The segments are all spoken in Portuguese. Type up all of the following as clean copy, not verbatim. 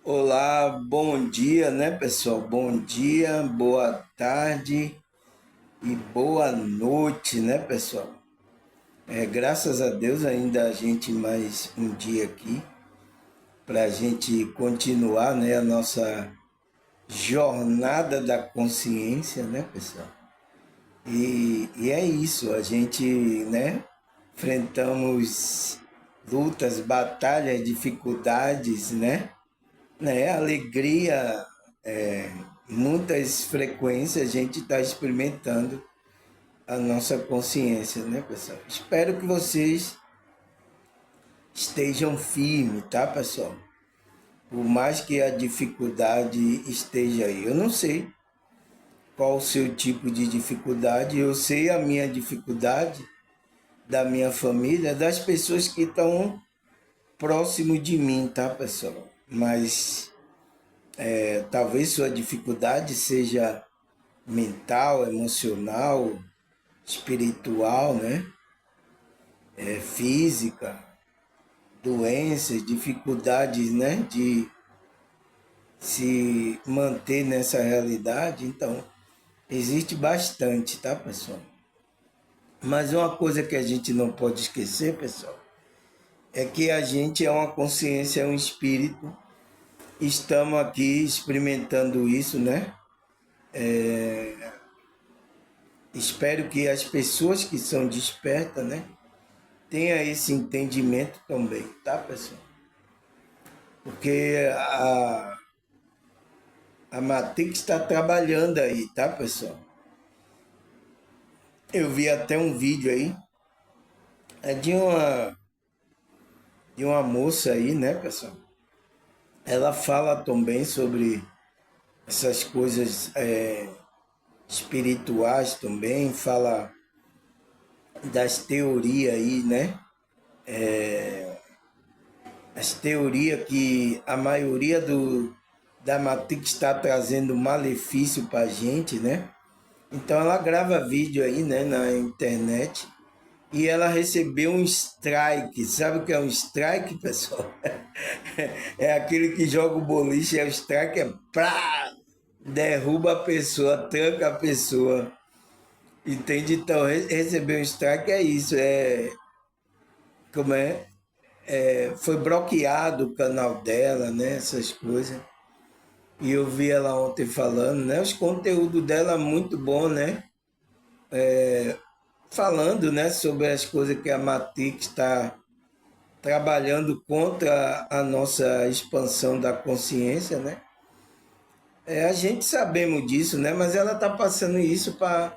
Olá, bom dia, né, pessoal? Bom dia, boa tarde e boa noite, né, pessoal? Graças a Deus ainda a gente mais um dia aqui para a gente continuar, né, a nossa jornada da consciência, né, pessoal? E é isso, a gente, né, enfrentamos lutas, batalhas, dificuldades, né? Alegria, muitas frequências a gente está experimentando a nossa consciência, né, pessoal? Espero que vocês estejam firmes, tá, pessoal? Por mais que a dificuldade esteja aí. Eu não sei qual o seu tipo de dificuldade, eu sei a minha dificuldade, da minha família, das pessoas que estão próximo de mim, tá, pessoal? Mas talvez sua dificuldade seja mental, emocional, espiritual, né? Física, doenças, dificuldades, né? De se manter nessa realidade. Então, existe bastante, tá, pessoal? Mas uma coisa que a gente não pode esquecer, pessoal, é que a gente é uma consciência, é um espírito. Estamos aqui experimentando isso, né? Espero que as pessoas que são despertas, né, tenha esse entendimento também, tá, pessoal? Porque a Matrix está trabalhando aí, tá, pessoal? Eu vi até um vídeo aí, é de uma moça aí, né, pessoal? Ela fala também sobre essas coisas espirituais também, fala das teorias aí, né? As teorias que a maioria da Matrix está trazendo malefício para a gente, né? Então ela grava vídeo aí, né, na internet e ela recebeu um strike. Sabe o que é um strike, pessoal? É aquele que joga o boliche, é o strike, é plá, derruba a pessoa, tranca a pessoa. Entende? Então, receber um strike é isso, como foi bloqueado o canal dela, né, essas coisas. E eu vi ela ontem falando, né, os conteúdos dela muito bom, né, falando, né, sobre as coisas que a Matrix está trabalhando contra a nossa expansão da consciência, né? A gente sabemos disso, né? Mas ela está passando isso para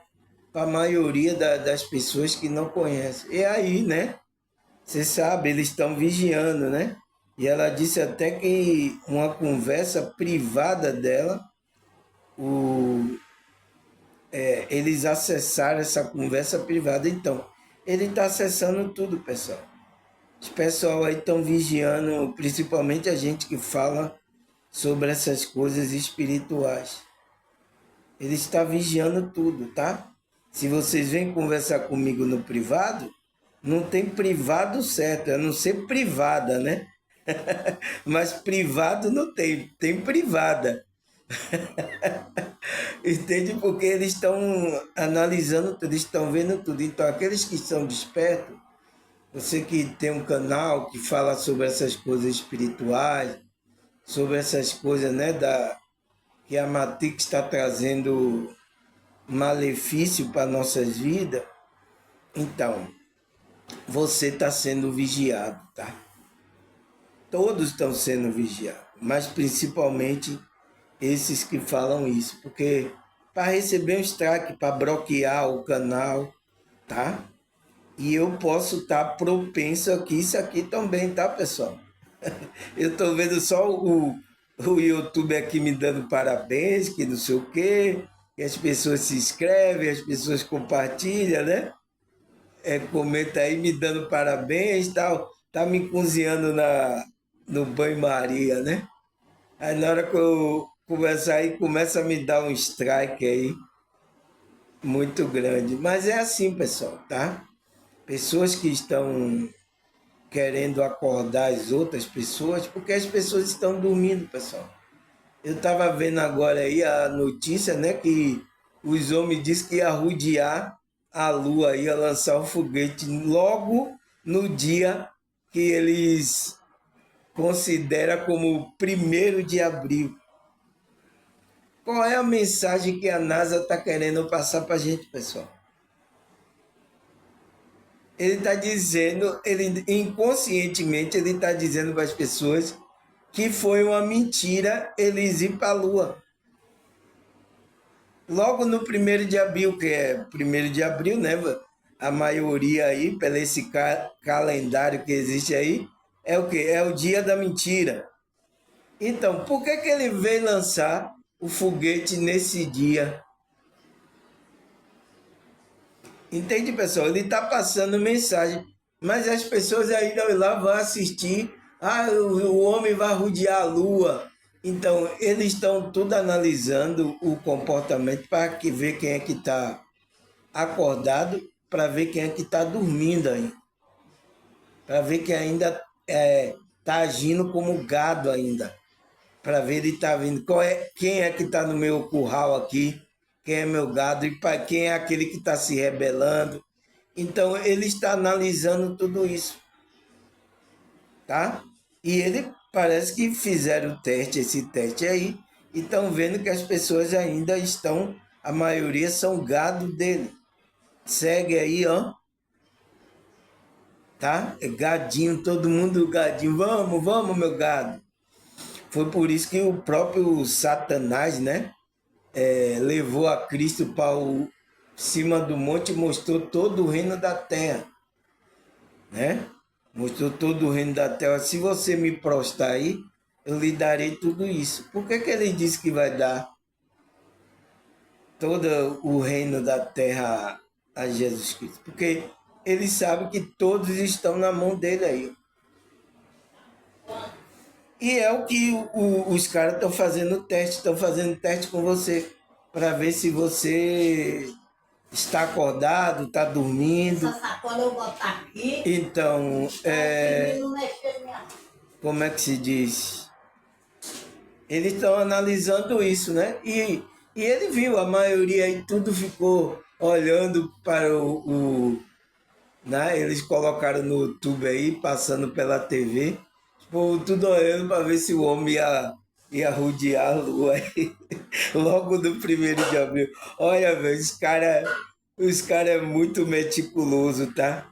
a maioria das pessoas que não conhecem. E aí, né? Você sabe, eles estão vigiando, né? E ela disse até que uma conversa privada dela, o, eles acessaram essa conversa privada. Então, ele está acessando tudo, pessoal. Os pessoal aí estão vigiando, principalmente a gente que fala sobre essas coisas espirituais. Ele está vigiando tudo, tá? Se vocês vêm conversar comigo no privado, não tem privado certo, a não ser privada, né? Mas privado não tem, tem privada. Entende? Porque eles estão analisando tudo, eles estão vendo tudo. Então, aqueles que são despertos, você que tem um canal que fala sobre essas coisas espirituais, sobre essas coisas, né, que a Matrix está trazendo malefício para nossas vidas, então você está sendo vigiado, tá? Todos estão sendo vigiados, mas principalmente esses que falam isso, porque para receber um strike, para bloquear o canal, tá? E eu posso estar propenso aqui, isso aqui também, tá, pessoal? Eu estou vendo só o YouTube aqui me dando parabéns, que não sei o quê, que as pessoas se inscrevem, as pessoas compartilham, né? Comenta aí me dando parabéns e tal. Tá me cozinhando no banho-maria, né? Aí na hora que eu conversar aí, começa a me dar um strike aí muito grande. Mas é assim, pessoal, tá? Pessoas que estão querendo acordar as outras pessoas, porque as pessoas estão dormindo, pessoal. Eu estava vendo agora aí a notícia, né, que os homens disseram que ia rodear a Lua, ia lançar um foguete logo no dia que eles consideram como 1º de abril. Qual é a mensagem que a NASA está querendo passar para a gente, pessoal? Ele está dizendo, ele inconscientemente, ele está dizendo para as pessoas que foi uma mentira eles ir para a Lua. Logo no 1º de abril, que é 1º de abril, né? A maioria aí, pelo esse calendário que existe aí, é o quê? É o dia da mentira. Então, por que ele veio lançar o foguete nesse dia? Entende, pessoal? Ele está passando mensagem, mas as pessoas ainda lá vão assistir. Ah, o homem vai rodear a Lua. Então, eles estão tudo analisando o comportamento para ver quem é que está acordado, para ver quem é que está dormindo aí. Para ver quem ainda está agindo como gado ainda. Para ver ele está vindo. Quem é que está no meu curral aqui? Quem é meu gado? E para quem é aquele que está se rebelando? Então, ele está analisando tudo isso. Tá? E ele parece que fizeram o teste, esse teste aí, e estão vendo que as pessoas ainda estão, a maioria são gado dele. Segue aí, ó. Tá? É gadinho, todo mundo gadinho. Vamos, vamos, meu gado. Foi por isso que o próprio Satanás, né? Levou a Cristo para o cima do monte e mostrou todo o reino da terra, né? Mostrou todo o reino da terra. Se você me prostrar aí, eu lhe darei tudo isso. Por que ele disse que vai dar todo o reino da terra a Jesus Cristo? Porque ele sabe que todos estão na mão dele aí. E é o que os caras estão fazendo teste com você, para ver se você está acordado, está dormindo. Essa sacola eu botar aqui. Então, como é que se diz? Eles estão analisando isso, né? E ele viu, a maioria aí tudo ficou olhando para né? Eles colocaram no YouTube aí, passando pela TV, tudo olhando para ver se o homem ia rodear a Lua aí, logo no 1º de abril. Olha, velho, os cara é muito meticuloso, tá?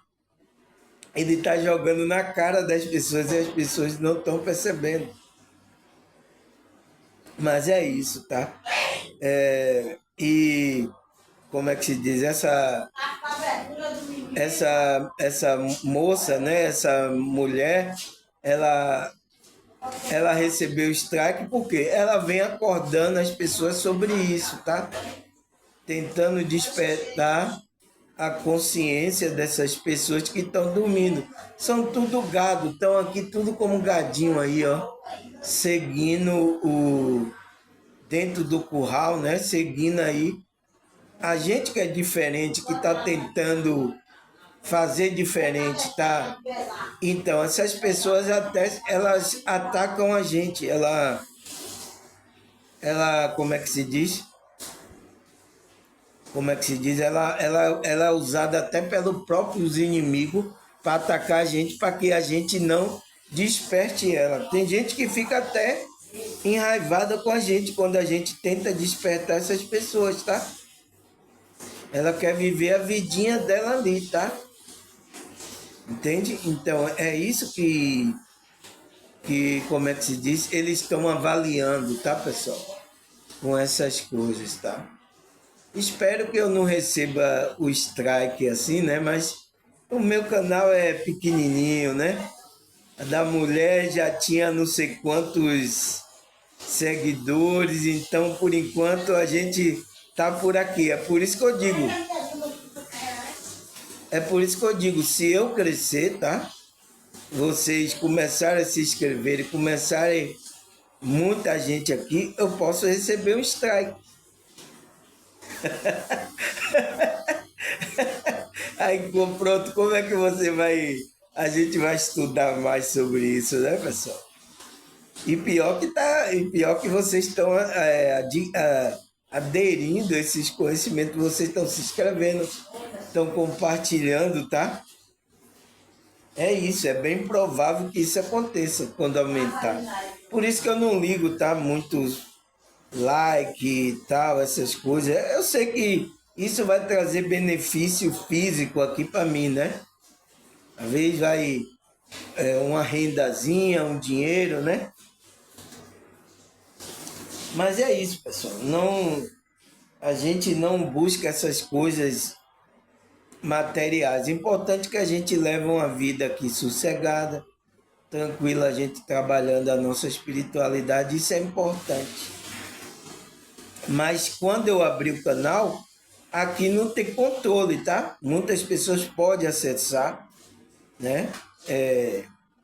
Ele tá jogando na cara das pessoas e as pessoas não estão percebendo. Mas é isso, tá? E como é que se diz? Essa moça, né? Essa mulher, ela recebeu o strike porque ela vem acordando as pessoas sobre isso, tá? Tentando despertar a consciência dessas pessoas que estão dormindo. São tudo gado, estão aqui tudo como gadinho aí, ó, seguindo dentro do curral, né? Seguindo aí. A gente que é diferente, que está tentando fazer diferente, tá? Então, essas pessoas até elas atacam a gente. Como é que se diz? Como é que se diz? Ela é usada até pelos próprios inimigos para atacar a gente, para que a gente não desperte ela. Tem gente que fica até enraivada com a gente quando a gente tenta despertar essas pessoas, tá? Ela quer viver a vidinha dela ali, tá? Entende? Então, é isso que como é que se diz? Eles estão avaliando, tá, pessoal? Com essas coisas, tá? Espero que eu não receba o strike assim, né? Mas o meu canal é pequenininho, né? A da mulher já tinha não sei quantos seguidores, então por enquanto a gente tá por aqui. É por isso que eu digo. Se eu crescer, tá? Vocês começarem a se inscrever e começarem muita gente aqui, eu posso receber um strike. Aí pronto, como é que você vai A gente vai estudar mais sobre isso, né, pessoal? E pior que vocês estão aderindo a esses conhecimentos, vocês estão se inscrevendo, estão compartilhando, tá? É isso, é bem provável que isso aconteça quando aumentar. Por isso que eu não ligo, tá? Muitos like e tal, essas coisas. Eu sei que isso vai trazer benefício físico aqui para mim, né? Às vezes vai uma rendazinha, um dinheiro, né? Mas é isso, pessoal. Não, a gente não busca essas coisas materiais. É importante que a gente leve uma vida aqui sossegada, tranquila, a gente trabalhando a nossa espiritualidade, isso é importante. Mas quando eu abri o canal, aqui não tem controle, tá? Muitas pessoas podem acessar, né?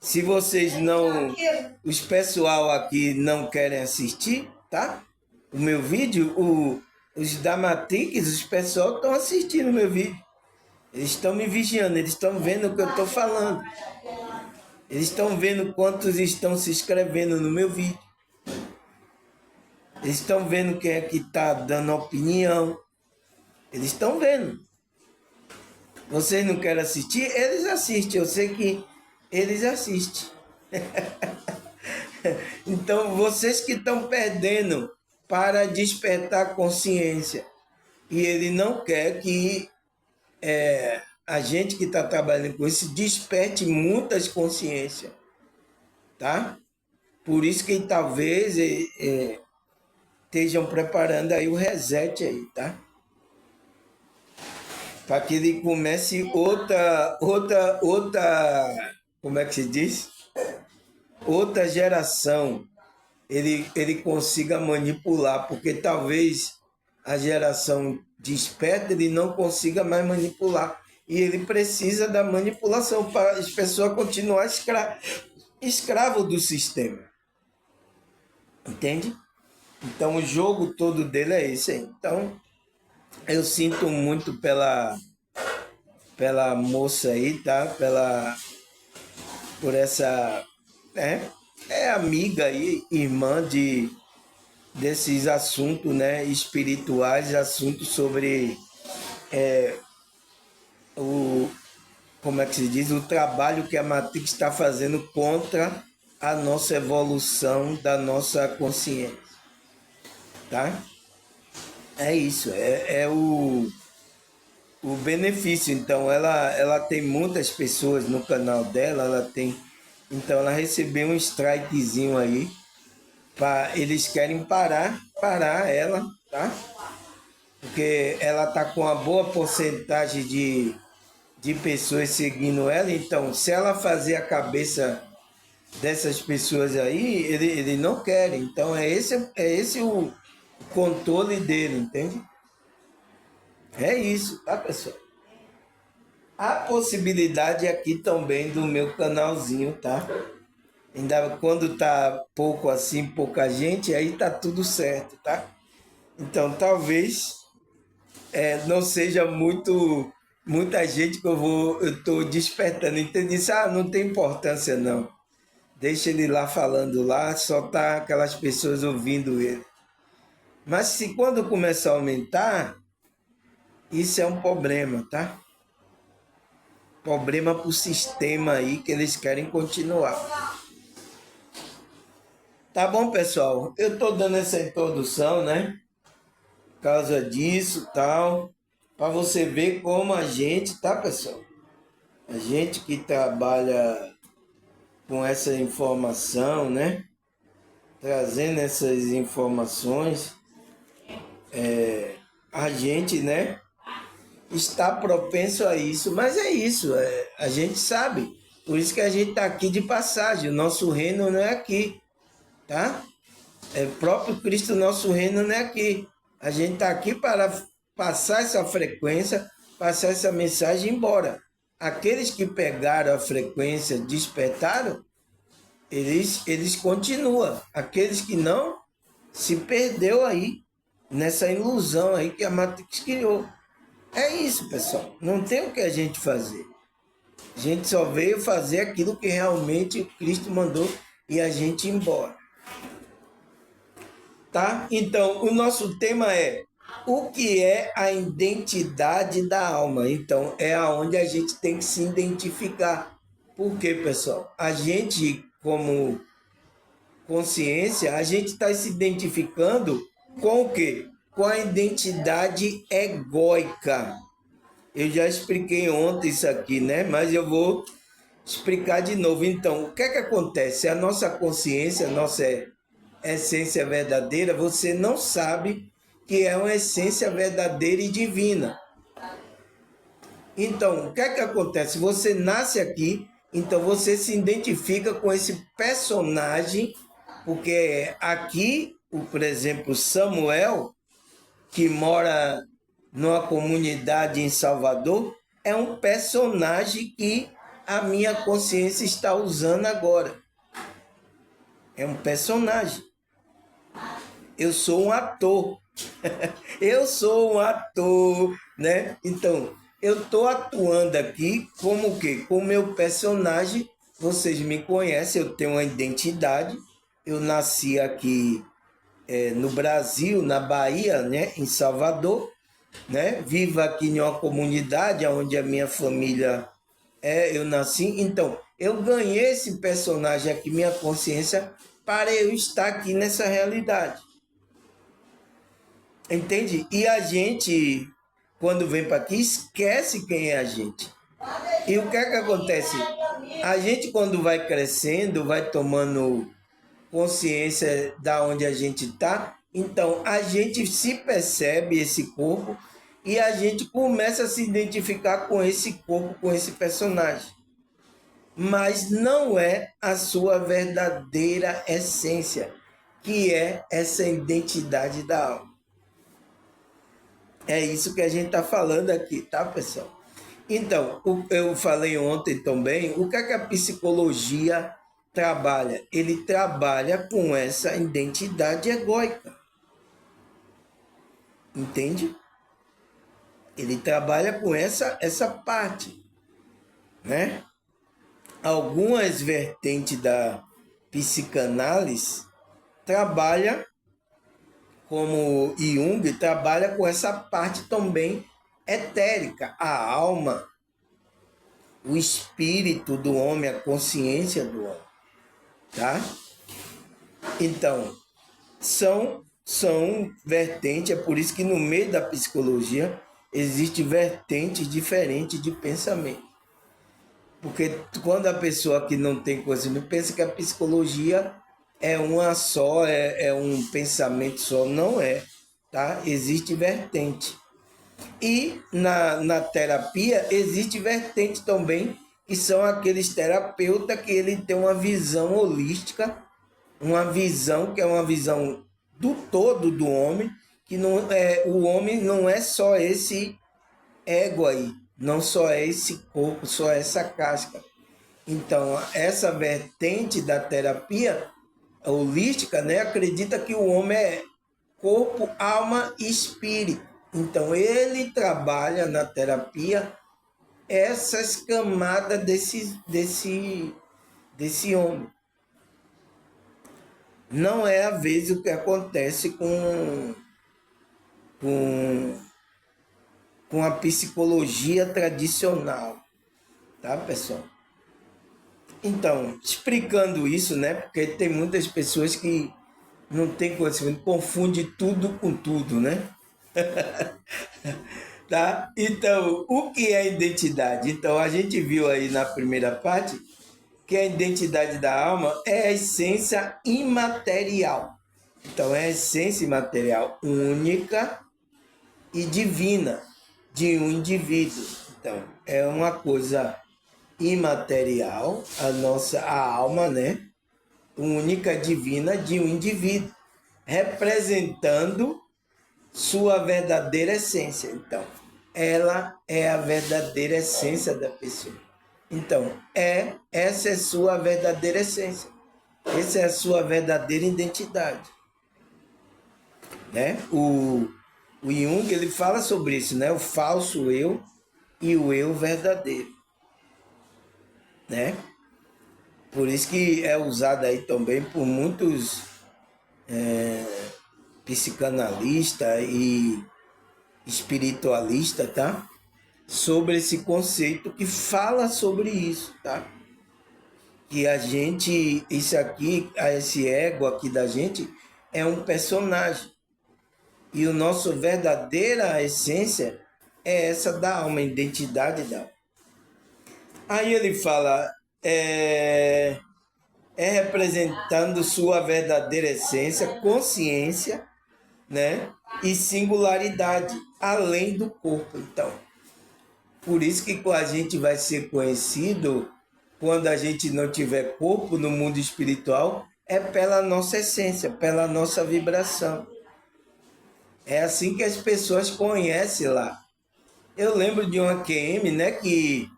Se vocês não, os pessoal aqui não querem assistir, tá? O meu vídeo, os da Matrix, os pessoal estão assistindo o meu vídeo. Eles estão me vigiando, eles estão vendo o que eu estou falando. Eles estão vendo quantos estão se inscrevendo no meu vídeo. Eles estão vendo quem é que está dando opinião. Eles estão vendo. Vocês não querem assistir? Eles assistem. Eu sei que eles assistem. Então, vocês que estão perdendo para despertar consciência. E ele não quer que a gente que está trabalhando com isso desperte muitas consciências. Tá? Por isso que talvez estejam preparando aí o reset aí, tá? Para que ele comece outra, como é que se diz? Outra geração, ele consiga manipular, porque talvez a geração desperta, ele não consiga mais manipular. E ele precisa da manipulação para as pessoas continuarem escravo do sistema. Entende? Então o jogo todo dele é esse aí. Então eu sinto muito pela moça aí, tá? Por essa amiga aí, irmã desses assuntos, né, espirituais, assuntos sobre como é que se diz, o trabalho que a Matrix está fazendo contra a nossa evolução da nossa consciência, tá? É isso, é o benefício. Então, ela tem muitas pessoas no canal dela, então ela recebeu um strikezinho aí, eles querem parar ela, tá? Porque ela tá com uma boa porcentagem de pessoas seguindo ela, então se ela fazer a cabeça dessas pessoas aí, ele não quer. Então é esse o controle dele, entende? É isso, tá, pessoal? A possibilidade aqui também do meu canalzinho, tá? Ainda quando tá pouco assim, pouca gente, aí tá tudo certo, tá? Então talvez não seja muita gente que eu tô despertando. Entendi isso? Não tem importância não. Deixa ele lá falando lá, só tá aquelas pessoas ouvindo ele. Mas se quando começar a aumentar, isso é um problema, tá? Problema para o sistema aí que eles querem continuar. Tá bom, pessoal? Eu estou dando essa introdução, né? Por causa disso, tal, para você ver como a gente, tá, pessoal? A gente que trabalha com essa informação, né? Trazendo essas informações, a gente, né? Está propenso a isso, mas é isso, a gente sabe. Por isso que a gente está aqui de passagem. O nosso reino não é aqui, tá? É próprio Cristo, nosso reino não é aqui. A gente está aqui para passar essa frequência, passar essa mensagem embora. Aqueles que pegaram a frequência, despertaram, eles continuam. Aqueles que não, se perdeu aí, nessa ilusão aí que a Matrix criou. É isso, pessoal. Não tem o que a gente fazer. A gente só veio fazer aquilo que realmente Cristo mandou e a gente ir embora. Tá? Então, o nosso tema é o que é a identidade da alma. Então, é aonde a gente tem que se identificar. Por quê, pessoal? A gente, como consciência, a gente está se identificando com o quê? Com a identidade egóica. Eu já expliquei ontem isso aqui, né? Mas eu vou explicar de novo. Então, o que é que acontece? A nossa consciência, a nossa essência verdadeira, você não sabe que é uma essência verdadeira e divina. Então, o que é que acontece? Você nasce aqui, então você se identifica com esse personagem, porque aqui, por exemplo, Samuel, que mora numa comunidade em Salvador, é um personagem que a minha consciência está usando agora. É um personagem. Eu sou um ator. Eu sou um ator, né? Então, eu estou atuando aqui como o quê? Com o meu personagem. Vocês me conhecem, eu tenho uma identidade. Eu nasci aqui no Brasil, na Bahia, né? Em Salvador, né? Vivo aqui em uma comunidade onde a minha família eu nasci. Então, eu ganhei esse personagem aqui, minha consciência, para eu estar aqui nessa realidade. Entende? E a gente, quando vem para aqui, esquece quem é a gente. E o que é que acontece? A gente, quando vai crescendo, vai tomando consciência da onde a gente está, então a gente se percebe esse corpo e a gente começa a se identificar com esse corpo, com esse personagem. Mas não é a sua verdadeira essência, que é essa identidade da alma. É isso que a gente está falando aqui, tá, pessoal? Então, eu falei ontem também, o que é que a psicologia trabalha? Ele trabalha com essa identidade egóica. Entende? Ele trabalha com essa parte, né? Algumas vertentes da psicanálise trabalha, como Jung, trabalha com essa parte também etérica, a alma, o espírito do homem, a consciência do homem, tá? Então, são vertentes, é por isso que no meio da psicologia existe vertentes diferentes de pensamento. Porque quando a pessoa que não tem conhecimento pensa que a psicologia é uma só, é um pensamento só, não é, tá? Existe vertente. E na terapia existe vertente também, que são aqueles terapeutas que ele tem uma visão holística, uma visão que é uma visão do todo do homem, que não é, o homem não é só esse ego aí, não só é esse corpo, só essa casca. Então, essa vertente da terapia holística, né, acredita que o homem é corpo, alma e espírito. Então, ele trabalha na terapia essas camadas desse homem. Não é às vezes o que acontece com a psicologia tradicional, tá, pessoal? Então, explicando isso, né? Porque tem muitas pessoas que não têm conhecimento, confunde tudo com tudo, né? Tá? Então, o que é identidade? Então, a gente viu aí na primeira parte que a identidade da alma é a essência imaterial. Então, é a essência imaterial única e divina de um indivíduo. Então, é uma coisa imaterial, a alma, né? Única, divina de um indivíduo, representando sua verdadeira essência. Então, ela é a verdadeira essência da pessoa. Então, essa é sua verdadeira essência. Essa é a sua verdadeira identidade. Né? O Jung, ele fala sobre isso, né? O falso eu e o eu verdadeiro. né? Por isso que é usado aí também por muitos psicanalistas e espiritualistas, tá? Sobre esse conceito que fala sobre isso, tá? Que a gente, isso aqui, esse ego aqui da gente é um personagem. E o nosso verdadeira essência é essa da alma, a identidade da alma. Aí ele fala, é representando sua verdadeira essência, consciência, né? E singularidade, além do corpo. Então, por isso que a gente vai ser conhecido quando a gente não tiver corpo no mundo espiritual, é pela nossa essência, pela nossa vibração. É assim que as pessoas conhecem lá. Eu lembro de uma QM, né, que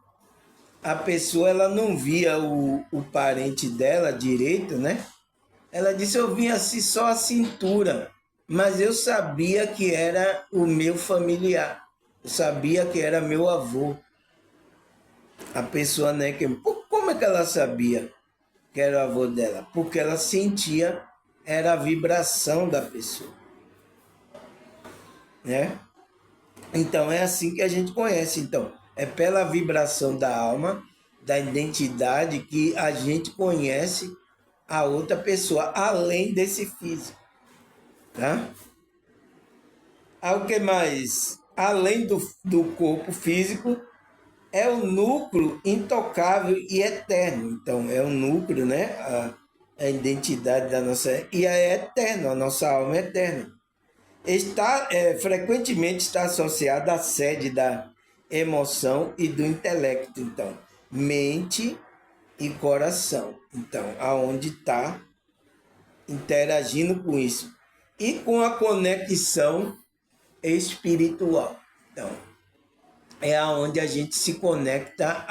a pessoa ela não via o parente dela direito, né? Ela disse, eu via assim só a cintura, mas eu sabia que era o meu familiar. Eu sabia que era meu avô. A pessoa, né, que como é que ela sabia que era o avô dela? Porque ela sentia, era a vibração da pessoa, né? Então é assim que a gente conhece. Então, é pela vibração da alma, da identidade, que a gente conhece a outra pessoa, além desse físico, tá? O que mais? Além do corpo físico, é o núcleo intocável e eterno. Então, é o núcleo, né? A identidade da nossa... E é eterno, a nossa alma é eterna. Frequentemente está associada à sede da emoção e do intelecto. Então, mente e coração. Então, aonde está interagindo com isso. E com a conexão espiritual. Então, é aonde a gente se conecta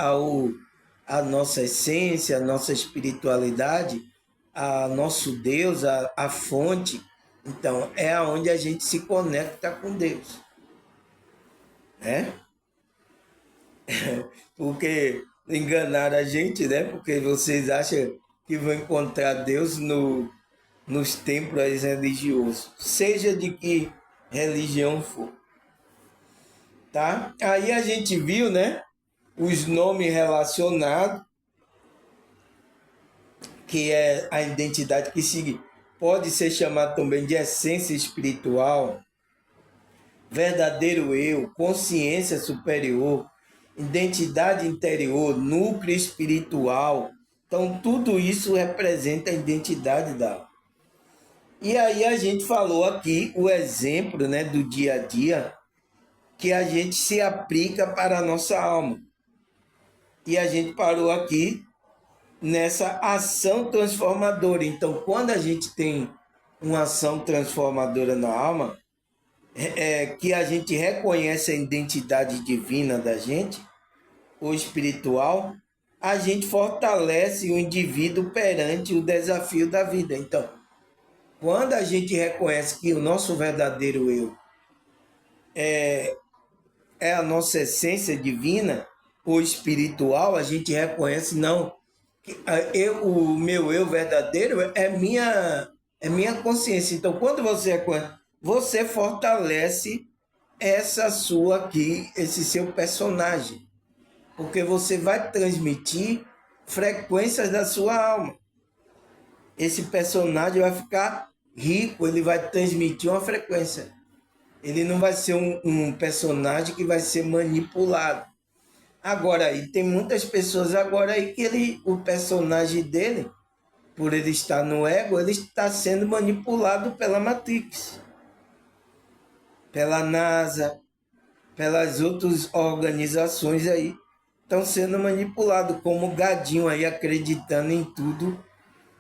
à nossa essência, à nossa espiritualidade, a nosso Deus, a fonte. Então, é aonde a gente se conecta com Deus, né? Porque enganaram a gente, né? Porque vocês acham que vão encontrar Deus nos templos religiosos, seja de que religião for, tá? Aí a gente viu, né? Os nomes relacionados, que é a identidade que pode ser chamada também de essência espiritual, verdadeiro eu, consciência superior, identidade interior, núcleo espiritual. Então, tudo isso representa a identidade da alma. E aí a gente falou aqui o exemplo, né, do dia a dia que a gente se aplica para a nossa alma. E a gente parou aqui nessa ação transformadora. Então, quando a gente tem uma ação transformadora na alma, que a gente reconhece a identidade divina da gente, ou espiritual, a gente fortalece o indivíduo perante o desafio da vida. Então, quando a gente reconhece que o nosso verdadeiro eu é a nossa essência divina ou espiritual, a gente reconhece, não, o meu eu verdadeiro é minha consciência. Então, quando você reconhece, você fortalece essa sua aqui, esse seu personagem, porque você vai transmitir frequências da sua alma. Esse personagem vai ficar rico, ele vai transmitir uma frequência. Ele não vai ser um personagem que vai ser manipulado. Agora aí, tem muitas pessoas agora aí que o personagem dele, por ele estar no ego, ele está sendo manipulado pela Matrix, pela NASA, pelas outras organizações aí, estão sendo manipulados como gadinho aí, acreditando em tudo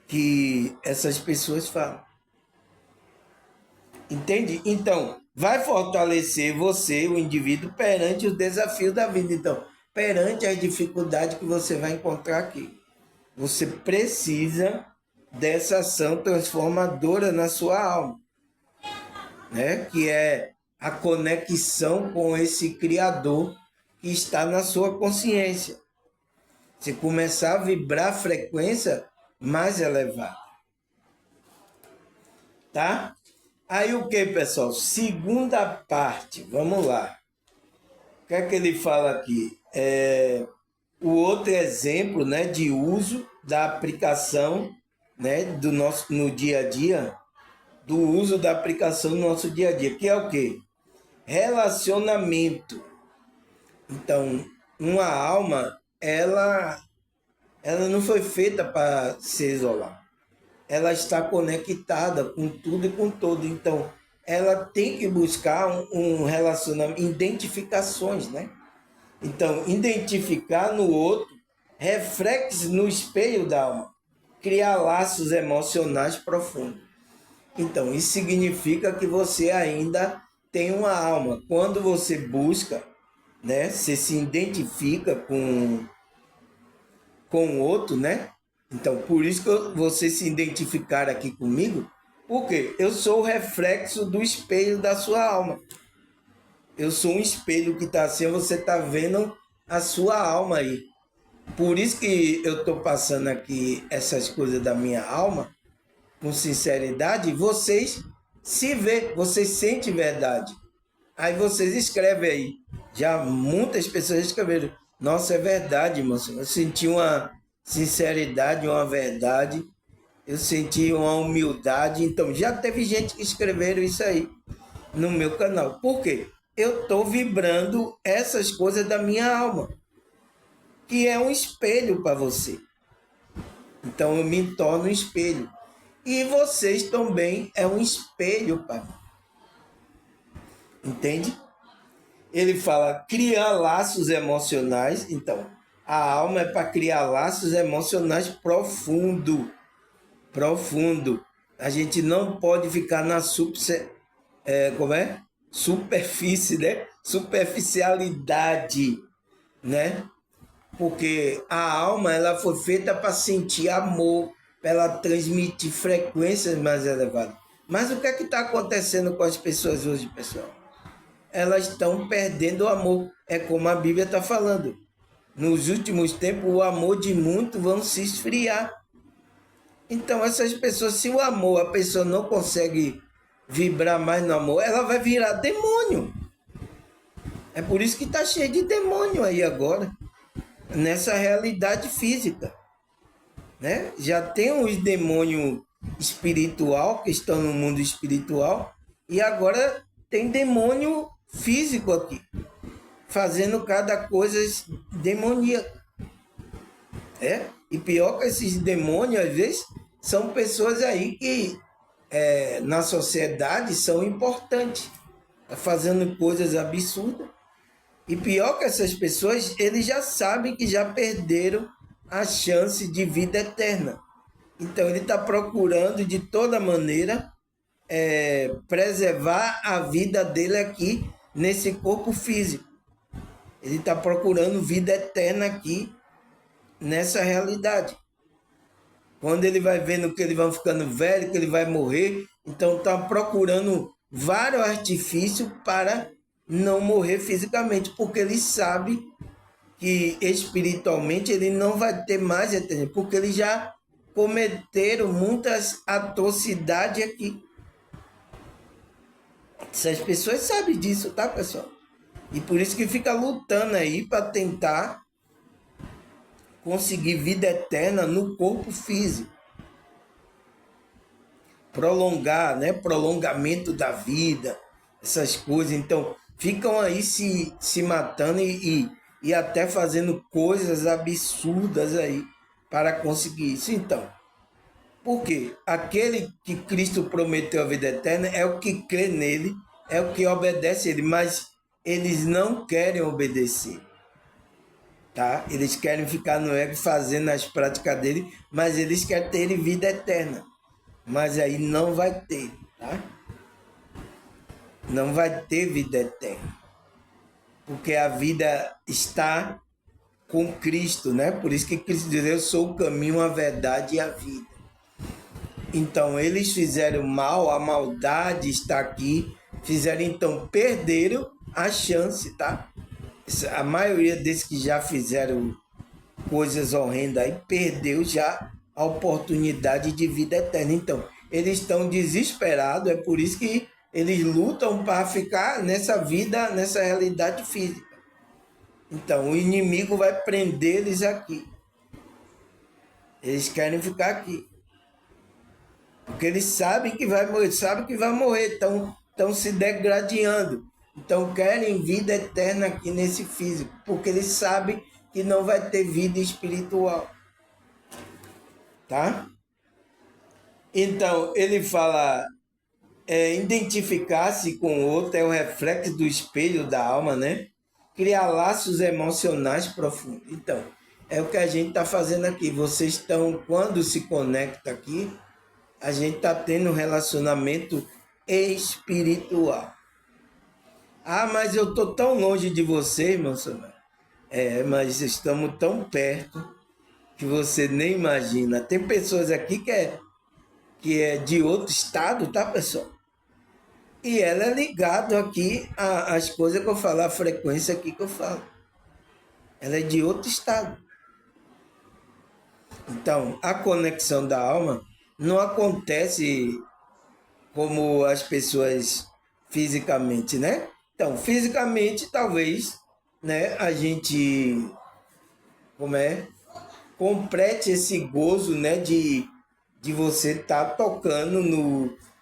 que essas pessoas falam. Entende? Então, vai fortalecer você, o indivíduo, perante os desafios da vida. Então, perante as dificuldades que você vai encontrar aqui. Você precisa dessa ação transformadora na sua alma, né? Que é a conexão com esse Criador que está na sua consciência. Você começar a vibrar a frequência mais elevada. Tá? Aí o que, pessoal? Segunda parte, vamos lá. O que é que ele fala aqui? O outro exemplo, né, de uso da aplicação, né, no dia a dia, do uso da aplicação no nosso dia a dia, que é o quê? Relacionamento. Então, uma alma, ela não foi feita para se isolar. Ela está conectada com tudo e com todo. Então, ela tem que buscar um relacionamento, identificações, né? Então, identificar no outro, reflexo no espelho da alma, criar laços emocionais profundos. Então, isso significa que você ainda tem uma alma. Quando você busca, né, você se identifica com o outro, né? Então, por isso que você se identificar aqui comigo, porque eu sou o reflexo do espelho da sua alma. Eu sou um espelho que está assim, você está vendo a sua alma aí. Por isso que eu estou passando aqui essas coisas da minha alma, com sinceridade, vocês se vê, vocês sentem verdade. Aí vocês escrevem aí. Já muitas pessoas escreveram, nossa, é verdade, moço. Eu senti uma sinceridade, uma verdade. Eu senti uma humildade. Então, já teve gente que escreveram isso aí no meu canal. Por quê? Eu estou vibrando essas coisas da minha alma, que é um espelho para você. Então, eu me torno um espelho. E vocês também é um espelho para mim. Entende? Ele fala criar laços emocionais. Então, a alma é para criar laços emocionais profundo. A gente não pode ficar na superfície, né? Superficialidade, né? Porque a alma ela foi feita para sentir amor, para ela transmitir frequências mais elevadas. Mas o que é que está acontecendo com as pessoas hoje, pessoal? Elas estão perdendo o amor. É como a Bíblia está falando. Nos últimos tempos, o amor de muitos vão se esfriar. Então, essas pessoas, se o amor, a pessoa não consegue vibrar mais no amor, ela vai virar demônio. É por isso que está cheio de demônio aí agora, nessa realidade física. Né? Já tem os demônios espiritual que estão no mundo espiritual e agora tem demônio físico aqui, fazendo cada coisa demoníaca. E pior que esses demônios, às vezes, são pessoas aí que na sociedade são importantes, fazendo coisas absurdas. E pior que essas pessoas, eles já sabem que já perderam a chance de vida eterna. Então, ele está procurando, de toda maneira, preservar a vida dele aqui, nesse corpo físico. Ele está procurando vida eterna aqui, nessa realidade. Quando ele vai vendo que ele vai ficando velho, que ele vai morrer, então está procurando vários artifícios para não morrer fisicamente, porque ele sabe que espiritualmente ele não vai ter mais eternidade, porque eles já cometeram muitas atrocidades aqui. Essas pessoas sabem disso, tá, pessoal? E por isso que fica lutando aí para tentar conseguir vida eterna no corpo físico. Prolongar, né? Prolongamento da vida, essas coisas. Então, ficam aí se matando e até fazendo coisas absurdas aí para conseguir isso. Então, por quê? Aquele que Cristo prometeu a vida eterna é o que crê nele, é o que obedece ele, mas eles não querem obedecer. Tá? Eles querem ficar no ego fazendo as práticas dele, mas eles querem ter vida eterna. Mas aí não vai ter, tá? Não vai ter vida eterna. Porque a vida está com Cristo, né? Por isso que Cristo diz, eu sou o caminho, a verdade e a vida. Então, eles fizeram mal, a maldade está aqui, então, perderam a chance, tá? A maioria desses que já fizeram coisas horrendas aí, perdeu já a oportunidade de vida eterna. Então, eles estão desesperados, é por isso que eles lutam para ficar nessa vida, nessa realidade física. Então, o inimigo vai prender eles aqui. Eles querem ficar aqui. Porque eles sabem que vai morrer, estão se degradando. Então querem vida eterna aqui nesse físico, porque eles sabem que não vai ter vida espiritual. Tá? Então ele fala, identificar-se com o outro é o reflexo do espelho da alma, né? Criar laços emocionais profundos. Então, é o que a gente está fazendo aqui. Vocês estão, quando se conecta aqui, a gente está tendo um relacionamento espiritual. Ah, mas eu estou tão longe de você, irmão Samuel. Mas estamos tão perto que você nem imagina. Tem pessoas aqui que é de outro estado, tá, pessoal? E ela é ligada aqui às coisas que eu falo, a frequência aqui que eu falo. Ela é de outro estado. Então, a conexão da alma não acontece como as pessoas fisicamente, né? Então, fisicamente, talvez, né, a gente, complete esse gozo, né, de você estar tocando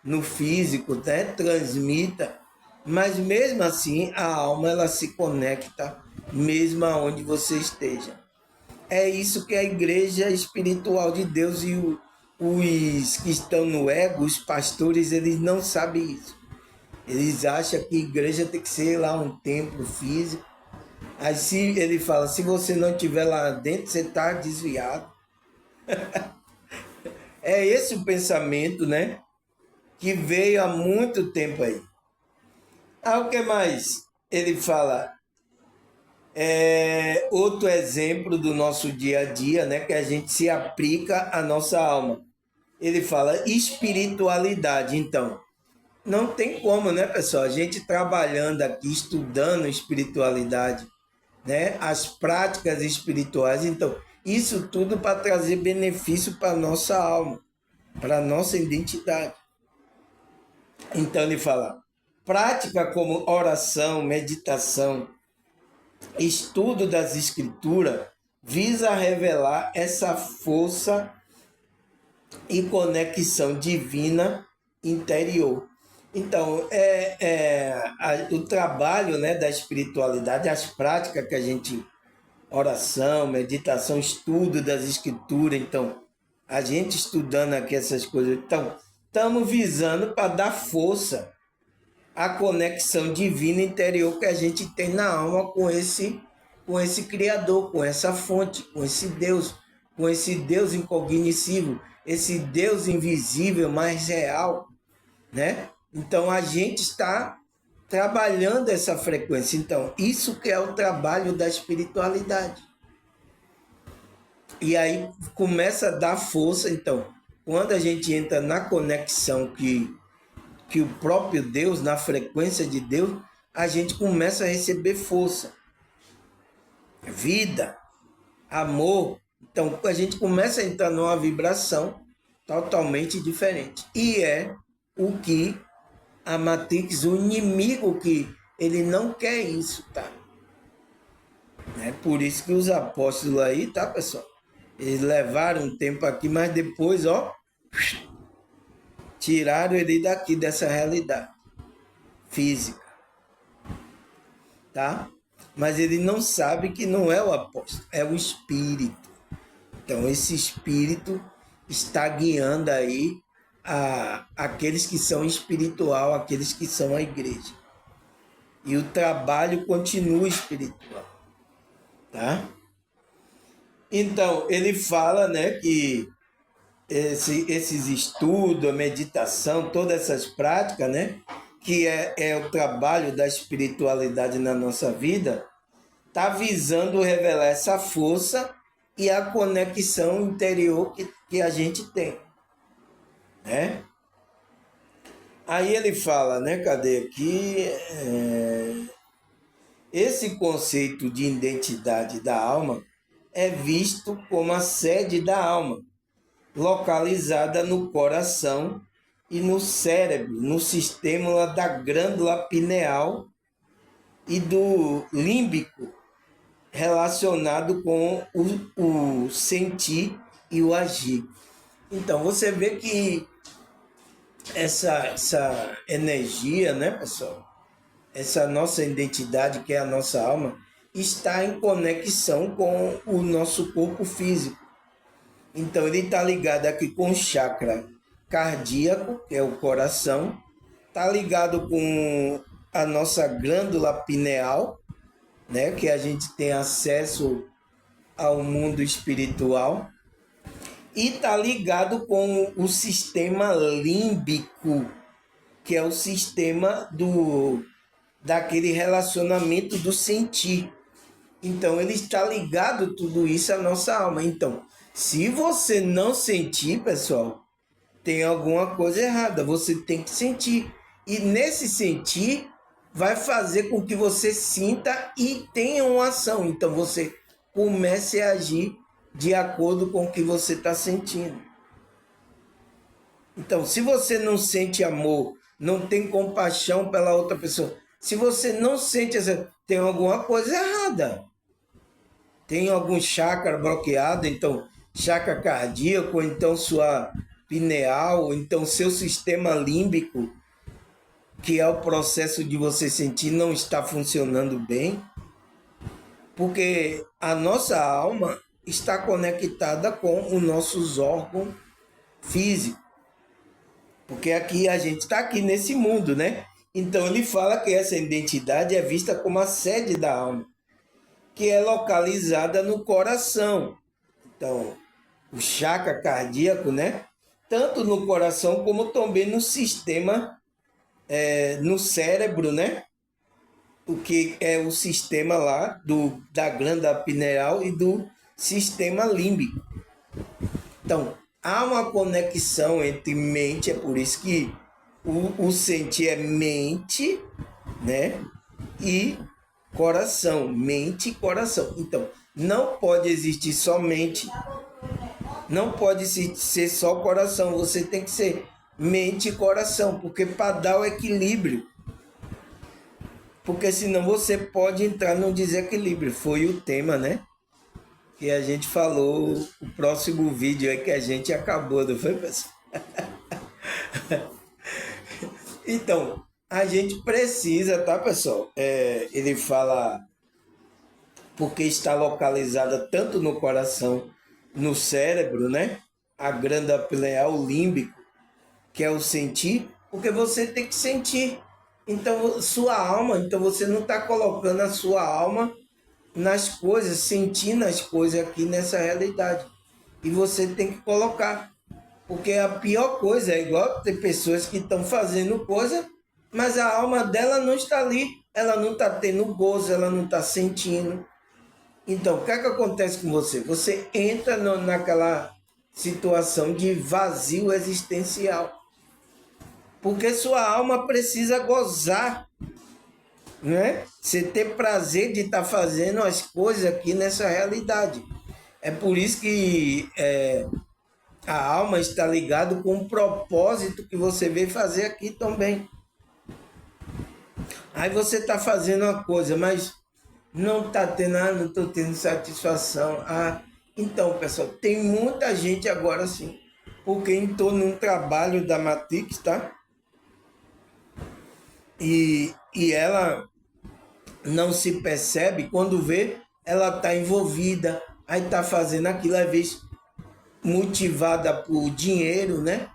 no físico, né, transmita, mas mesmo assim a alma ela se conecta mesmo aonde você esteja. É isso que a igreja espiritual de Deus e os que estão no ego, os pastores, eles não sabem isso. Eles acham que igreja tem que ser lá um templo físico. Aí se ele fala, se você não estiver lá dentro, você está desviado. É esse o pensamento, né? Que veio há muito tempo aí. O que mais? Ele fala, outro exemplo do nosso dia a dia, né? Que a gente se aplica à nossa alma. Ele fala espiritualidade, então. Não tem como, né, pessoal? A gente trabalhando aqui, estudando espiritualidade, né? As práticas espirituais. Então, isso tudo para trazer benefício para a nossa alma, para a nossa identidade. Então, ele fala, prática como oração, meditação, estudo das escrituras, visa revelar essa força e conexão divina interior. Então, o trabalho, né, da espiritualidade, as práticas que a gente, oração, meditação, estudo das escrituras, então, a gente estudando aqui essas coisas, então, estamos visando para dar força à conexão divina interior que a gente tem na alma com esse Criador, com essa fonte, com esse Deus incognoscível, esse Deus invisível, mais real, né? Então a gente está trabalhando essa frequência. Então, isso que é o trabalho da espiritualidade. E aí começa a dar força. Então, quando a gente entra na conexão que o próprio Deus, na frequência de Deus, a gente começa a receber força, vida, amor. Então, a gente começa a entrar numa vibração totalmente diferente. E é o que a Matrix, o inimigo, que ele não quer isso, tá? É por isso que os apóstolos aí, tá, pessoal? Eles levaram um tempo aqui, mas depois, tiraram ele daqui, dessa realidade física, tá? Mas ele não sabe que não é o apóstolo, é o espírito. Então, esse espírito está guiando aí aqueles que são espiritual, aqueles que são a igreja. E o trabalho continua espiritual, tá? Então, ele fala, né, que esses estudos, a meditação, todas essas práticas, né, que é o trabalho da espiritualidade na nossa vida, está visando revelar essa força e a conexão interior que a gente tem, né? Aí ele fala, né, cadê aqui? Esse conceito de identidade da alma é visto como a sede da alma, localizada no coração e no cérebro, no sistema da glândula pineal e do límbico, relacionado com o sentir e o agir. Então, você vê que essa energia, né, pessoal? Essa nossa identidade, que é a nossa alma, está em conexão com o nosso corpo físico. Então, ele está ligado aqui com o chakra cardíaco, que é o coração, está ligado com a nossa glândula pineal, né, que a gente tem acesso ao mundo espiritual, e está ligado com o sistema límbico, que é o sistema daquele relacionamento do sentir. Então, ele está ligado tudo isso à nossa alma. Então, se você não sentir, pessoal, tem alguma coisa errada. Você tem que sentir. E nesse sentir, vai fazer com que você sinta e tenha uma ação. Então, você comece a agir de acordo com o que você está sentindo. Então, se você não sente amor, não tem compaixão pela outra pessoa, se você não sente essa, tem alguma coisa errada. Tem algum chakra bloqueado, então chakra cardíaco, ou então sua pineal, ou então seu sistema límbico, que é o processo de você sentir, não está funcionando bem. Porque a nossa alma está conectada com os nossos órgãos físicos. Porque aqui a gente está aqui nesse mundo, né? Então ele fala que essa identidade é vista como a sede da alma, que é localizada no coração. Então, o chakra cardíaco, né? Tanto no coração como também no sistema, no cérebro, né? O que é o sistema lá da glândula pineal e do sistema límbico. Então, há uma conexão entre mente, é por isso que o sentir é mente, né? E coração, mente e coração. Então, não pode existir só mente, não pode ser só coração, você tem que ser mente e coração, porque para dar o equilíbrio, porque senão você pode entrar num desequilíbrio. Foi o tema, né? Que a gente falou, o próximo vídeo é que a gente acabou, não foi, pessoal? Então, a gente precisa, tá, pessoal? Ele fala porque está localizada tanto no coração, no cérebro, né? A glândula pineal límbico, que é o sentir, porque você tem que sentir. Então, sua alma, então você não está colocando a sua alma nas coisas, sentindo as coisas aqui nessa realidade. E você tem que colocar. Porque a pior coisa é igual ter pessoas que estão fazendo coisa, mas a alma dela não está ali. Ela não está tendo gozo, ela não está sentindo. Então, o que é que acontece com você? Você entra naquela situação de vazio existencial. Porque sua alma precisa gozar, né? Você ter prazer de estar fazendo as coisas aqui nessa realidade. É por isso que a alma está ligada com o propósito que você veio fazer aqui também. Aí você está fazendo uma coisa, mas não está tendo, não estou tendo satisfação. Então, pessoal, tem muita gente agora assim, porque entrou num trabalho da Matrix, tá? E ela não se percebe, quando vê, ela está envolvida, aí está fazendo aquilo, às vezes motivada por dinheiro, né?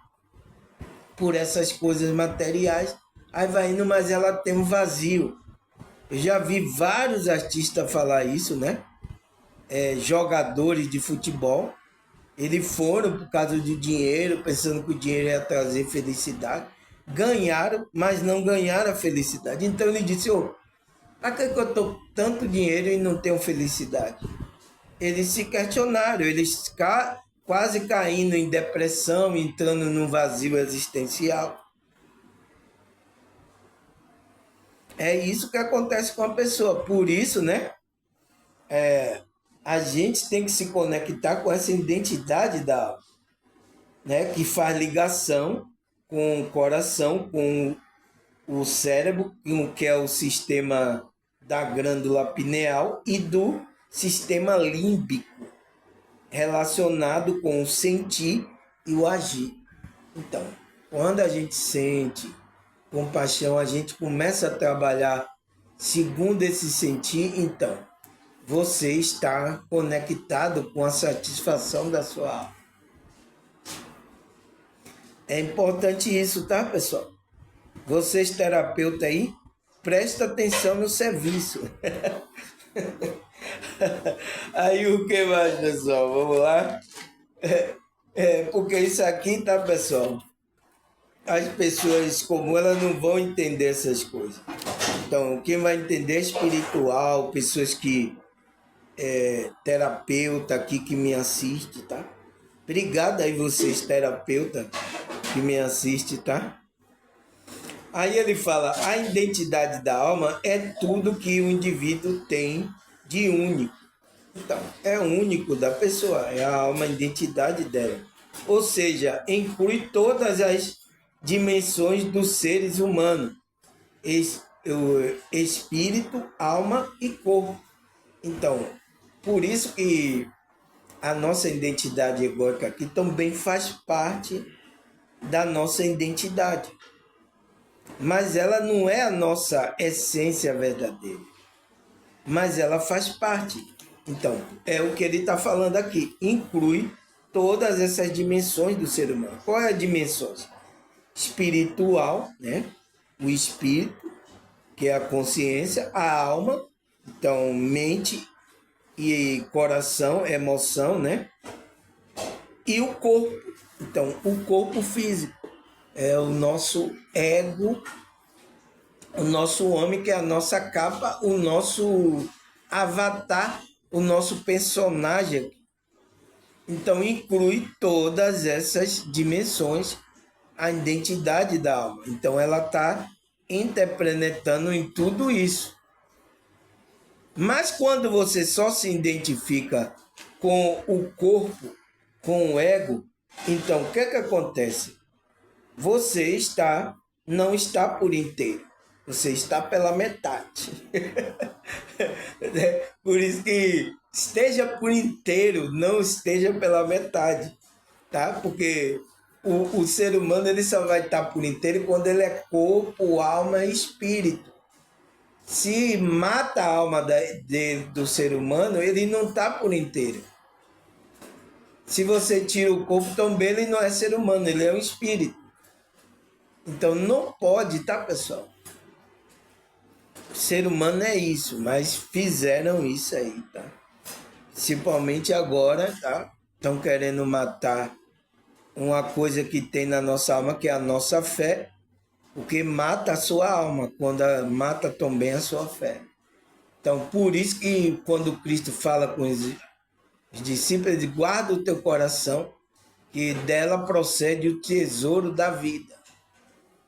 Por essas coisas materiais, aí vai indo, mas ela tem um vazio. Eu já vi vários artistas falar isso, né? Jogadores de futebol, eles foram por causa de dinheiro, pensando que o dinheiro ia trazer felicidade, ganharam, mas não ganharam a felicidade. Então ele disse, para que eu estou tanto dinheiro e não tenho felicidade? Eles se questionaram, eles quase caindo em depressão, entrando num vazio existencial. É isso que acontece com a pessoa. Por isso, né? a gente tem que se conectar com essa identidade da alma, né? Que faz ligação com o coração, com o cérebro, que é o sistema da glândula pineal, e do sistema límbico, relacionado com o sentir e o agir. Então, quando a gente sente compaixão, a gente começa a trabalhar segundo esse sentir, então você está conectado com a satisfação da sua alma. É importante isso, tá, pessoal? Vocês terapeutas aí, presta atenção no serviço. Aí o que mais, pessoal? Vamos lá? Porque isso aqui, tá, pessoal? As pessoas como elas não vão entender essas coisas. Então, quem vai entender é espiritual, pessoas que terapeuta aqui que me assiste, tá? Obrigado aí vocês, terapeuta, que me assiste, tá? Aí ele fala, a identidade da alma é tudo que o indivíduo tem de único. Então, é único da pessoa, é a alma, a identidade dela. Ou seja, inclui todas as dimensões dos seres humanos, espírito, alma e corpo. Então, por isso que a nossa identidade egóica aqui também faz parte da nossa identidade. Mas ela não é a nossa essência verdadeira. Mas ela faz parte. Então, é o que ele está falando aqui. Inclui todas essas dimensões do ser humano. Qual é a dimensão? Espiritual, né? O espírito, que é a consciência, a alma, então mente e coração, emoção, né? E o corpo. Então, o corpo físico é o nosso ego, o nosso homem, que é a nossa capa, o nosso avatar, o nosso personagem. Então, inclui todas essas dimensões, a identidade da alma. Então, ela está interpretando em tudo isso. Mas quando você só se identifica com o corpo, com o ego, então o que acontece? Você não está por inteiro, você está pela metade. Por isso que esteja por inteiro, não esteja pela metade, tá? Porque o ser humano ele só vai estar por inteiro quando ele é corpo, alma e espírito. Se mata a alma do ser humano, ele não está por inteiro. Se você tira o corpo, também ele não é ser humano, ele é um espírito. Então não pode, tá, pessoal? O ser humano é isso, mas fizeram isso aí, tá? Principalmente agora, tá? Estão querendo matar uma coisa que tem na nossa alma, que é a nossa fé, porque mata a sua alma, quando mata também a sua fé. Então, por isso que quando Cristo fala com os discípulos, ele diz, guarda o teu coração, que dela procede o tesouro da vida.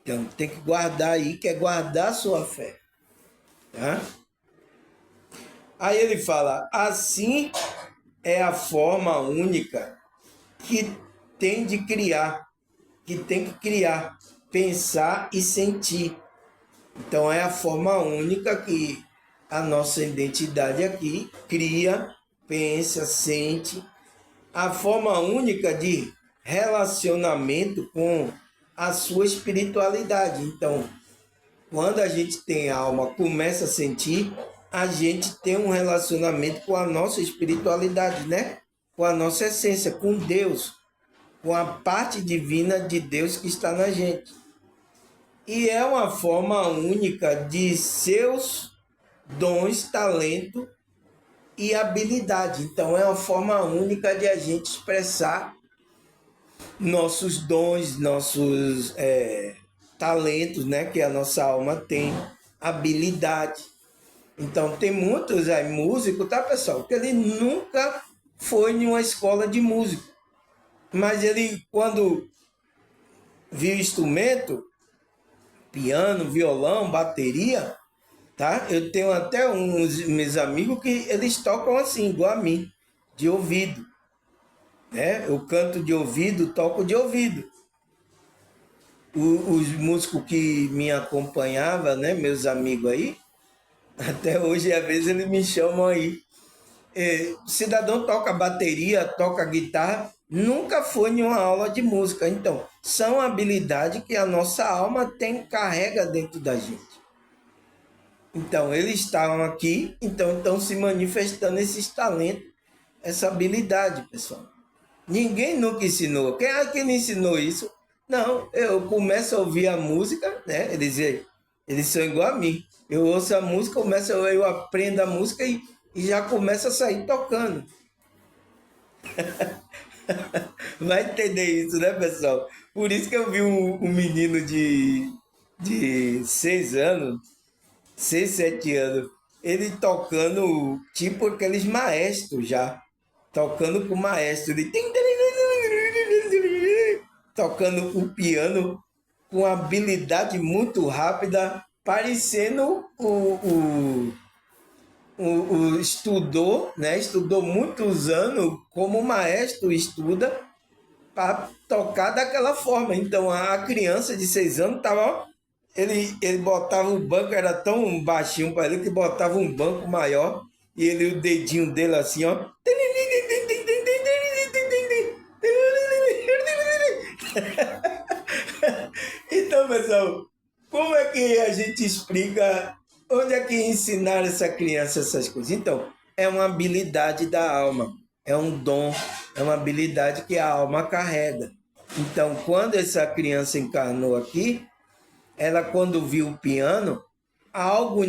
Então, tem que guardar aí, que é guardar a sua fé. Tá? Aí ele fala, assim é a forma única que tem de criar, que tem que criar, pensar e sentir. Então é a forma única que a nossa identidade aqui cria, pensa, sente. A forma única de relacionamento com a sua espiritualidade. Então, quando a gente tem alma, começa a sentir, a gente tem um relacionamento com a nossa espiritualidade, né? Com a nossa essência, com Deus, com a parte divina de Deus que está na gente. E é uma forma única de seus dons, talento e habilidade. Então, é uma forma única de a gente expressar nossos dons, nossos talentos, né? Que a nossa alma tem, habilidade. Então, tem muitos músicos, tá, pessoal? Que ele nunca foi em uma escola de música. Mas ele, quando viu instrumento, piano, violão, bateria, tá? Eu tenho até uns meus amigos que eles tocam assim, igual a mim, de ouvido, né? Eu canto de ouvido, toco de ouvido. Os músicos que me acompanhavam, né, meus amigos aí, até hoje, às vezes, eles me chamam aí. O cidadão toca bateria, toca guitarra, nunca foi em uma aula de música. Então, são habilidades que a nossa alma tem, carrega dentro da gente. Então, eles estavam aqui, então estão se manifestando esses talentos, essa habilidade, pessoal. Ninguém nunca ensinou. Quem é que me ensinou isso? Não, eu começo a ouvir a música, né? Eles são igual a mim. Eu ouço a música, eu aprendo a música e já começo a sair tocando. Vai entender isso, né, pessoal? Por isso que eu vi um menino de 6 anos, 6, 7 anos, ele tocando tipo aqueles maestros já. Tocando com o maestro. Ele tocando o piano com habilidade muito rápida, parecendo o estudou, né? Estudou muitos anos como o maestro estuda para tocar daquela forma. Então a criança de 6 anos estava. Ele botava o banco, era tão baixinho para ele que botava um banco maior e ele o dedinho dele assim, ó. Então, pessoal, como é que a gente explica onde é que ensinaram essa criança essas coisas? Então, é uma habilidade da alma, é um dom, é uma habilidade que a alma carrega. Então, quando essa criança encarnou aqui, ela quando viu o piano, algo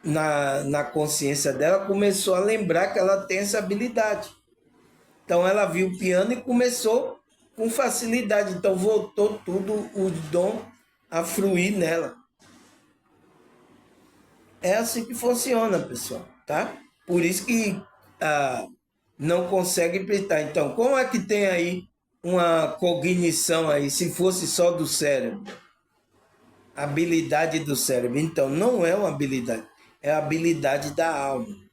na consciência dela começou a lembrar que ela tem essa habilidade. Então ela viu o piano e começou com facilidade. Então voltou tudo o dom a fruir nela. É assim que funciona, pessoal, tá? Por isso que não consegue interpretar. Então, como é que tem aí uma cognição aí, se fosse só do cérebro? Habilidade do cérebro. Então, não é uma habilidade, é a habilidade da alma.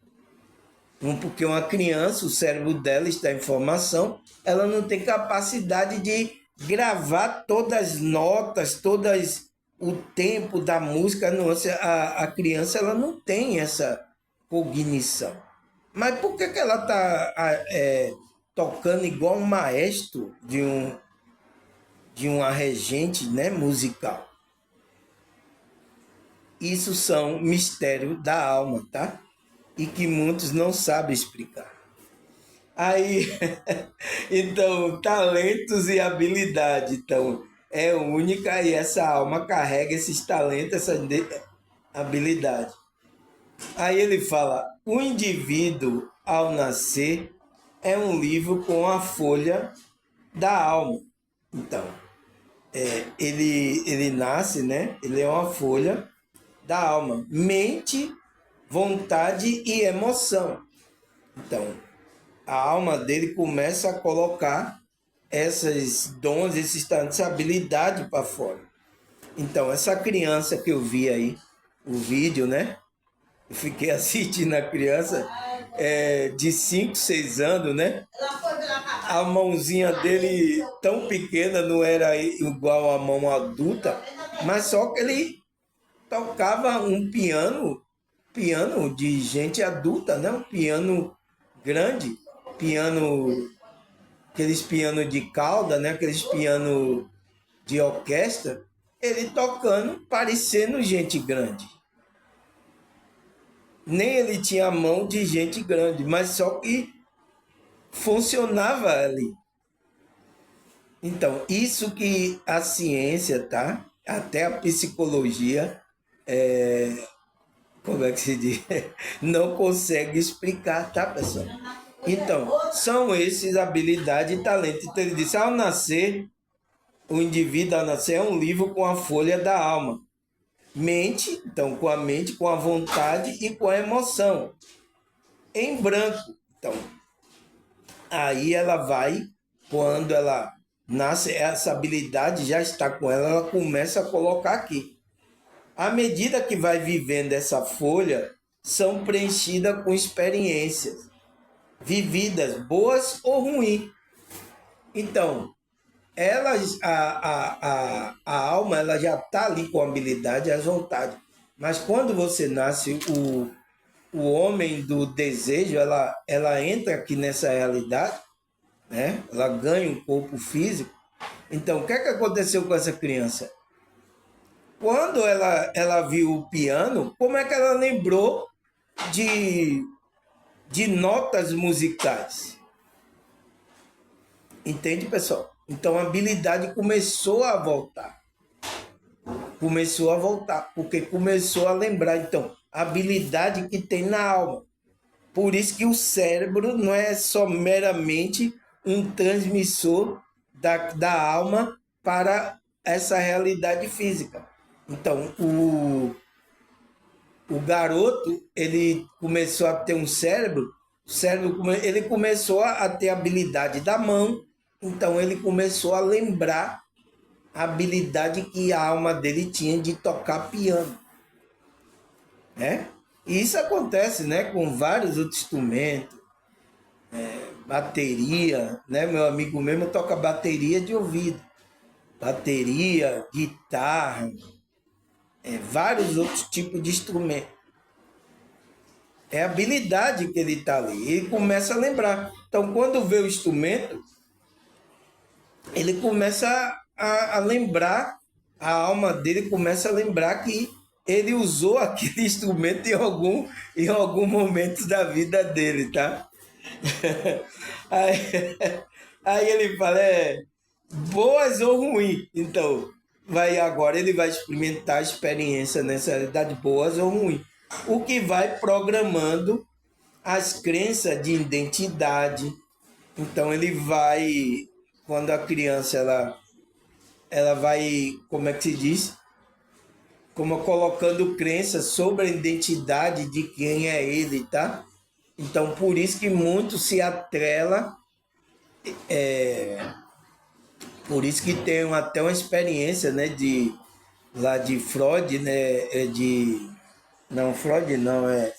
Porque uma criança, o cérebro dela está em formação, ela não tem capacidade de gravar todas as notas, todas o tempo da música. A criança ela não tem essa cognição. Mas por que ela está tocando igual um maestro de uma regente, né, musical? Isso são mistérios da alma, tá? E que muitos não sabem explicar. Aí, então, talentos e habilidade, então, é única e essa alma carrega esses talentos, essa habilidade. Aí ele fala, o indivíduo, ao nascer, é um livro com a folha da alma. Então, ele nasce, né? Ele é uma folha da alma. Mente, vontade e emoção. Então, a alma dele começa a colocar esses dons, esses talentos, essa habilidade para fora. Então, essa criança que eu vi aí, o vídeo, né? Eu fiquei assistindo a criança de 5, 6 anos, né? A mãozinha dele tão pequena, não era igual a mão adulta, mas só que ele tocava um piano de gente adulta, né? Um piano grande, aqueles pianos de cauda, né? Aqueles pianos de orquestra, ele tocando, parecendo gente grande. Nem ele tinha a mão de gente grande, mas só que funcionava ali. Então, isso que a ciência, tá? Até a psicologia, como é que se diz? Não consegue explicar, tá, pessoal? Então, são esses habilidades e talentos. Então, ele disse, ao nascer, o indivíduo ao nascer é um livro com a folha da alma. Mente, então, com a mente, com a vontade e com a emoção. Em branco. Então, aí ela vai, quando ela nasce, essa habilidade já está com ela, ela começa a colocar aqui. À medida que vai vivendo essa folha, são preenchidas com experiências vividas, boas ou ruins. Então, a alma ela já está ali com a habilidade e as vontades. Mas quando você nasce, o homem do desejo, ela entra aqui nessa realidade, né? Ela ganha um corpo físico. Então, o que é que aconteceu com essa criança? Quando ela viu o piano, como é que ela lembrou de notas musicais? Entende, pessoal? Então a habilidade começou a voltar. Começou a voltar, porque começou a lembrar. Então, a habilidade que tem na alma. Por isso que o cérebro não é só meramente um transmissor da alma para essa realidade física. Então, o garoto, ele começou a ter um cérebro, ele começou a ter a habilidade da mão, então ele começou a lembrar a habilidade que a alma dele tinha de tocar piano, né? E isso acontece, né, com vários outros instrumentos, bateria, né? Meu amigo mesmo toca bateria de ouvido, bateria, guitarra, vários outros tipos de instrumentos. É a habilidade que ele está ali. Ele começa a lembrar. Então, quando vê o instrumento, ele começa a lembrar, a alma dele começa a lembrar que ele usou aquele instrumento em algum momento da vida dele, tá? Aí, aí ele fala, boas ou ruins. Então, agora ele vai experimentar a experiência nessa realidade, boas ou ruins. O que vai programando as crenças de identidade. Então ele vai, quando a criança ela vai, como é que se diz? Como colocando crenças sobre a identidade de quem é ele, tá? Então por isso que muito se atrela, por isso que tem até uma experiência, né, lá de Freud, né, não, Freud não, eu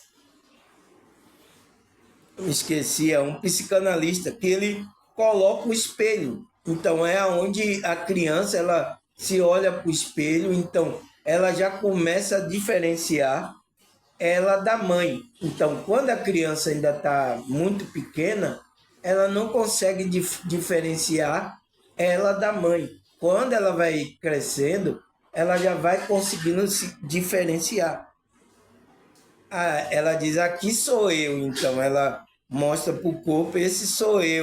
esqueci, é um psicanalista que ele coloca o espelho. Então é onde a criança ela se olha para o espelho, então ela já começa a diferenciar ela da mãe. Então quando a criança ainda está muito pequena, ela não consegue diferenciar ela da mãe. Quando ela vai crescendo, ela já vai conseguindo se diferenciar. Ela diz, aqui sou eu, então ela mostra para o corpo, esse sou eu.